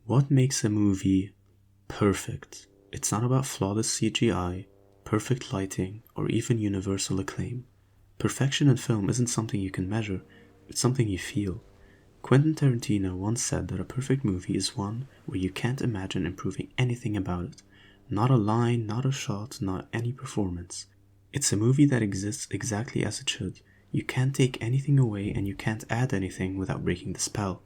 What makes a movie perfect? It's not about flawless CGI, perfect lighting, or even universal acclaim. Perfection in film isn't something you can measure, it's something you feel. Quentin Tarantino once said that a perfect movie is one where you can't imagine improving anything about it. Not a line, not a shot, not any performance. It's a movie that exists exactly as it should. You can't take anything away and you can't add anything without breaking the spell.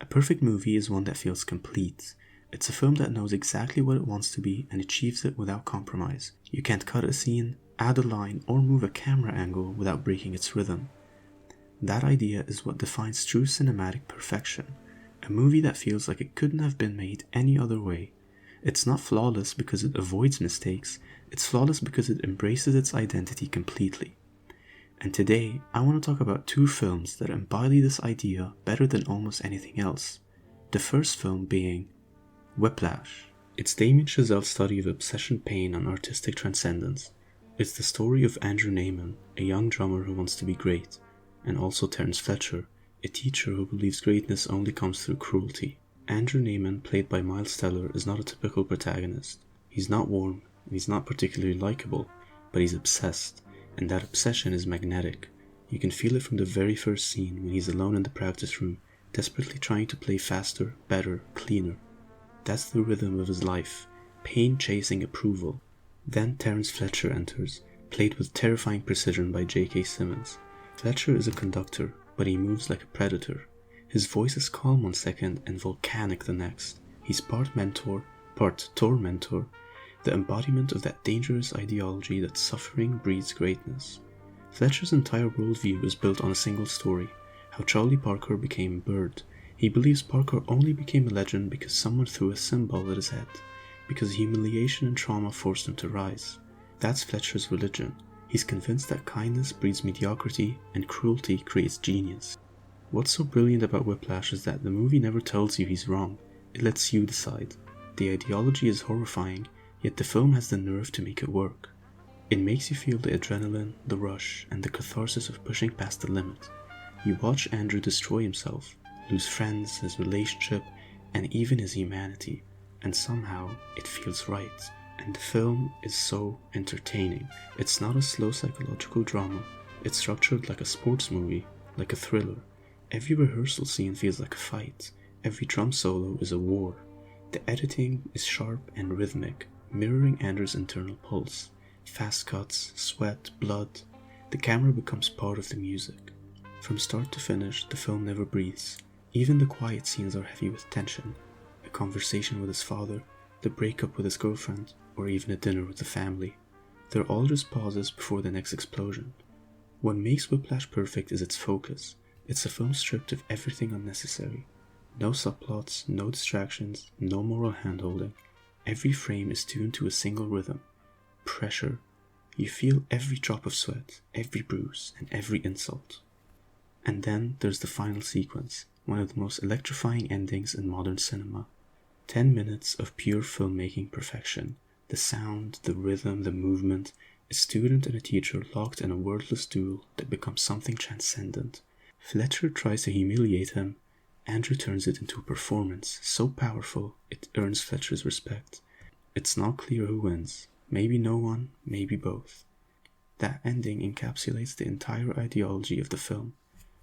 A perfect movie is one that feels complete. It's a film that knows exactly what it wants to be and achieves it without compromise. You can't cut a scene, add a line, or move a camera angle without breaking its rhythm. That idea is what defines true cinematic perfection. A movie that feels like it couldn't have been made any other way. It's not flawless because it avoids mistakes, it's flawless because it embraces its identity completely. And today, I want to talk about two films that embody this idea better than almost anything else. The first film being Whiplash. It's Damien Chazelle's study of obsession, pain, and artistic transcendence. It's the story of Andrew Naiman, a young drummer who wants to be great, and also Terence Fletcher, a teacher who believes greatness only comes through cruelty. Andrew Naiman, played by Miles Teller, is not a typical protagonist. He's not warm, and he's not particularly likable, but he's obsessed. And that obsession is magnetic. You can feel it from the very first scene when he's alone in the practice room, desperately trying to play faster, better, cleaner. That's the rhythm of his life, pain chasing approval. Then Terence Fletcher enters, played with terrifying precision by J.K. Simmons. Fletcher is a conductor, but he moves like a predator. His voice is calm one second and volcanic the next. He's part mentor, part tormentor, the embodiment of that dangerous ideology that suffering breeds greatness. Fletcher's entire worldview is built on a single story, how Charlie Parker became a bird. He believes Parker only became a legend because someone threw a cymbal at his head, because humiliation and trauma forced him to rise. That's Fletcher's religion. He's convinced that kindness breeds mediocrity and cruelty creates genius. What's so brilliant about Whiplash is that the movie never tells you he's wrong. It lets you decide. The ideology is horrifying, yet the film has the nerve to make it work. It makes you feel the adrenaline, the rush, and the catharsis of pushing past the limit. You watch Andrew destroy himself, lose friends, his relationship, and even his humanity, and somehow it feels right. And the film is so entertaining. It's not a slow psychological drama. It's structured like a sports movie, like a thriller. Every rehearsal scene feels like a fight. Every drum solo is a war. The editing is sharp and rhythmic, mirroring Andrew's internal pulse. Fast cuts, sweat, blood. The camera becomes part of the music. From start to finish, the film never breathes. Even the quiet scenes are heavy with tension. A conversation with his father, the breakup with his girlfriend, or even a dinner with the family. They're all just pauses before the next explosion. What makes Whiplash perfect is its focus. It's a film stripped of everything unnecessary. No subplots, no distractions, no moral handholding. Every frame is tuned to a single rhythm. Pressure. You feel every drop of sweat, every bruise, and every insult. And then there's the final sequence, one of the most electrifying endings in modern cinema. 10 minutes of pure filmmaking perfection. The sound, the rhythm, the movement. A student and a teacher locked in a wordless duel that becomes something transcendent. Fletcher tries to humiliate him. Andrew turns it into a performance so powerful it earns Fletcher's respect. It's not clear who wins. Maybe no one, maybe both. That ending encapsulates the entire ideology of the film.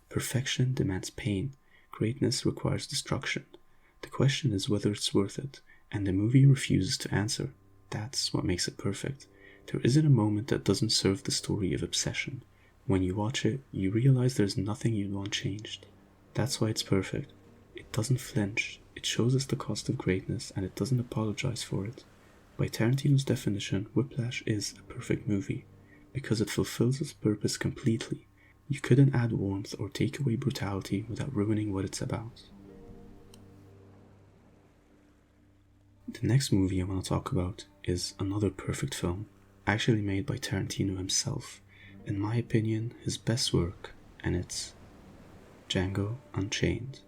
Perfection demands pain. Greatness requires destruction. The question is whether it's worth it, and the movie refuses to answer. That's what makes it perfect. There isn't a moment that doesn't serve the story of obsession. When you watch it, you realize there's nothing you'd want changed. That's why it's perfect. It doesn't flinch, it shows us the cost of greatness, and it doesn't apologize for it. By Tarantino's definition, Whiplash is a perfect movie, because it fulfills its purpose completely. You couldn't add warmth or take away brutality without ruining what it's about. The next movie I want to talk about is another perfect film, actually made by Tarantino himself. In my opinion, his best work, and it's Django Unchained.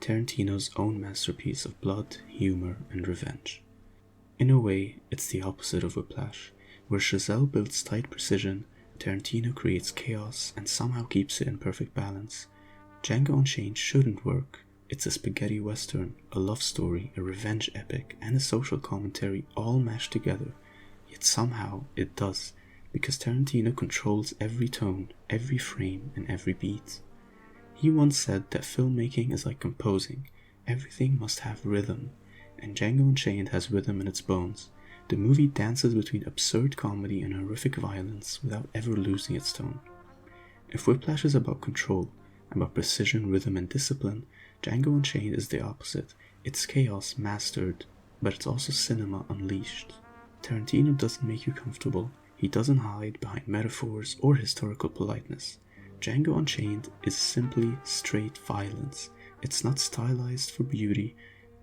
Tarantino's own masterpiece of blood, humor, and revenge. In a way, it's the opposite of Whiplash, where Chazelle builds tight precision, Tarantino creates chaos and somehow keeps it in perfect balance. Django Unchained shouldn't work, It's a spaghetti western, a love story, a revenge epic, and a social commentary all mashed together. Yet somehow it does, because Tarantino controls every tone, every frame, and every beat. He once said that filmmaking is like composing. Everything must have rhythm, and Django Unchained has rhythm in its bones. The movie dances between absurd comedy and horrific violence without ever losing its tone. If Whiplash is about control, about precision, rhythm, and discipline, Django Unchained is the opposite. It's chaos mastered, but it's also cinema unleashed. Tarantino doesn't make you comfortable. He doesn't hide behind metaphors or historical politeness. Django Unchained is simply straight violence. It's not stylized for beauty,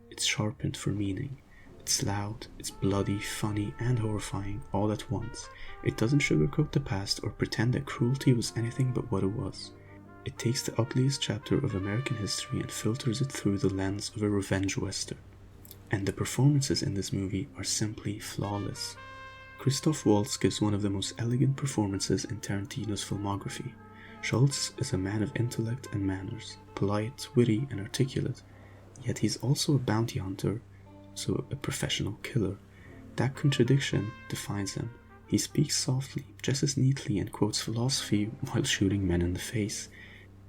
it's sharpened for meaning. It's loud, it's bloody, funny, and horrifying all at once. It doesn't sugarcoat the past or pretend that cruelty was anything but what it was. It takes the ugliest chapter of American history and filters it through the lens of a revenge western. And the performances in this movie are simply flawless. Christoph Waltz gives one of the most elegant performances in Tarantino's filmography. Schultz is a man of intellect and manners, polite, witty, and articulate, yet he's also a bounty hunter, so a professional killer. That contradiction defines him. He speaks softly, dresses neatly, and quotes philosophy while shooting men in the face.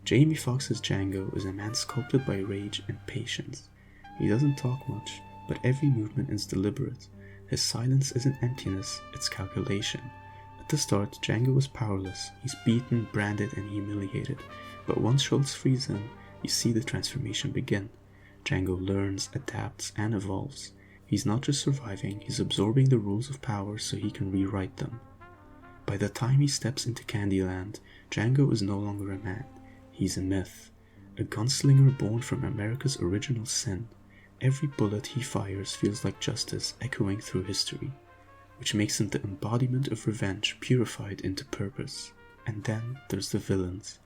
Jamie Foxx's Django is a man sculpted by rage and patience. He doesn't talk much, but every movement is deliberate. His silence isn't emptiness, it's calculation. At the start, Django is powerless. He's beaten, branded, and humiliated. But once Schultz frees him, you see the transformation begin. Django learns, adapts, and evolves. He's not just surviving, he's absorbing the rules of power so he can rewrite them. By the time he steps into Candyland, Django is no longer a man. He's a myth. A gunslinger born from America's original sin. Every bullet he fires feels like justice echoing through history, which makes him the embodiment of revenge purified into purpose. And then there's the villains.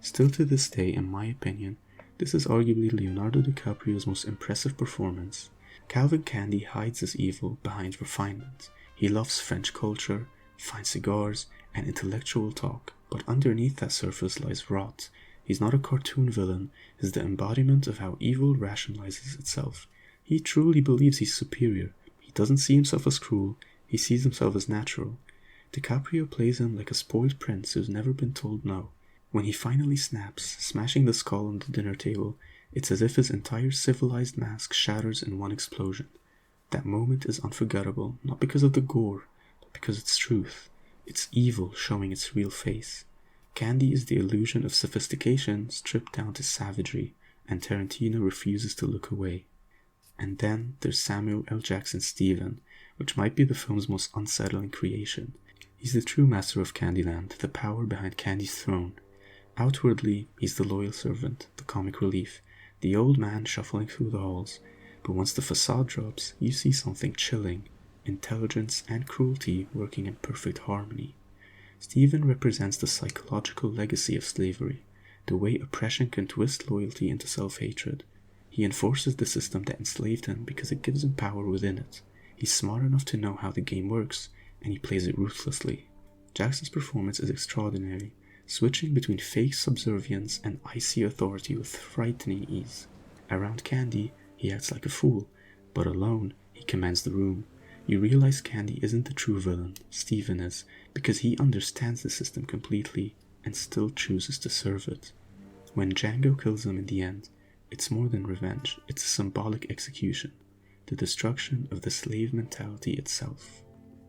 Still to this day, in my opinion, this is arguably Leonardo DiCaprio's most impressive performance. Calvin Candy hides his evil behind refinement. He loves French culture, fine cigars, and intellectual talk, but underneath that surface lies rot. He's not a cartoon villain, he's the embodiment of how evil rationalizes itself. He truly believes he's superior. He doesn't see himself as cruel, he sees himself as natural. DiCaprio plays him like a spoiled prince who's never been told no. When he finally snaps, smashing the skull on the dinner table, it's as if his entire civilized mask shatters in one explosion. That moment is unforgettable, not because of the gore, but because it's truth. It's evil showing its real face. Candy is the illusion of sophistication stripped down to savagery, and Tarantino refuses to look away. And then there's Samuel L. Jackson's Steven, which might be the film's most unsettling creation. He's the true master of Candyland, the power behind Candy's throne. Outwardly, he's the loyal servant, the comic relief, the old man shuffling through the halls, but once the facade drops, you see something chilling, intelligence and cruelty working in perfect harmony. Stephen represents the psychological legacy of slavery, the way oppression can twist loyalty into self-hatred. He enforces the system that enslaved him because it gives him power within it. He's smart enough to know how the game works, and he plays it ruthlessly. Jackson's performance is extraordinary, switching between fake subservience and icy authority with frightening ease. Around Candy, he acts like a fool, but alone, he commands the room. You realize Candy isn't the true villain, Stephen is, because he understands the system completely and still chooses to serve it. When Django kills him in the end, it's more than revenge, it's a symbolic execution, the destruction of the slave mentality itself.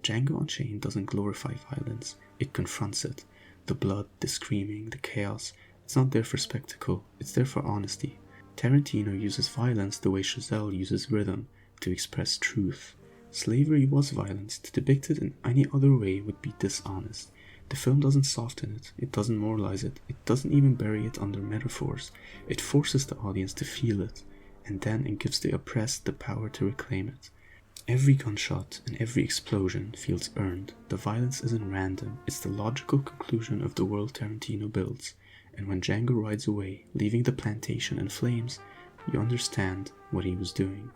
Django Unchained doesn't glorify violence, it confronts it. The blood, the screaming, the chaos, it's not there for spectacle, it's there for honesty. Tarantino uses violence the way Chazelle uses rhythm, to express truth. Slavery was violence. To depict it in any other way would be dishonest. The film doesn't soften it, it doesn't moralize it, it doesn't even bury it under metaphors. It forces the audience to feel it, and then it gives the oppressed the power to reclaim it. Every gunshot and every explosion feels earned. The violence isn't random, it's the logical conclusion of the world Tarantino builds. And when Django rides away, leaving the plantation in flames, you understand what he was doing.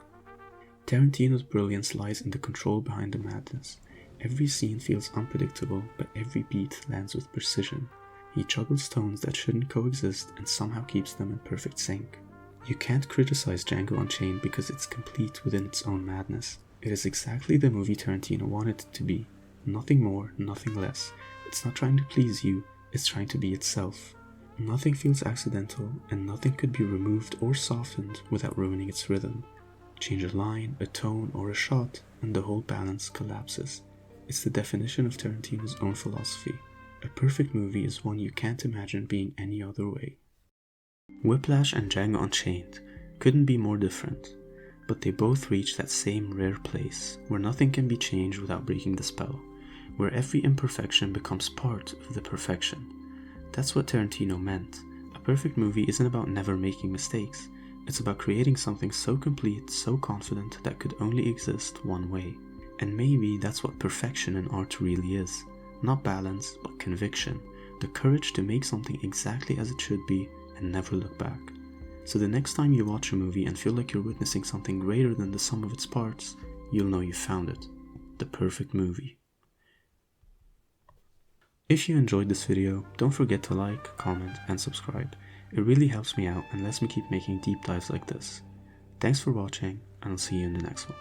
Tarantino's brilliance lies in the control behind the madness. Every scene feels unpredictable, but every beat lands with precision. He juggles tones that shouldn't coexist and somehow keeps them in perfect sync. You can't criticize Django Unchained because it's complete within its own madness. It is exactly the movie Tarantino wanted it to be. Nothing more, nothing less. It's not trying to please you, it's trying to be itself. Nothing feels accidental, and nothing could be removed or softened without ruining its rhythm. Change a line, a tone, or a shot, and the whole balance collapses. It's the definition of Tarantino's own philosophy. A perfect movie is one you can't imagine being any other way. Whiplash and Django Unchained couldn't be more different, but they both reach that same rare place where nothing can be changed without breaking the spell, where every imperfection becomes part of the perfection. That's what Tarantino meant. A perfect movie isn't about never making mistakes. It's about creating something so complete, so confident that could only exist one way. And maybe that's what perfection in art really is. Not balance, but conviction. The courage to make something exactly as it should be and never look back. So the next time you watch a movie and feel like you're witnessing something greater than the sum of its parts, you'll know you found it. The perfect movie. If you enjoyed this video, don't forget to like, comment, and subscribe. It really helps me out and lets me keep making deep dives like this. Thanks for watching, and I'll see you in the next one.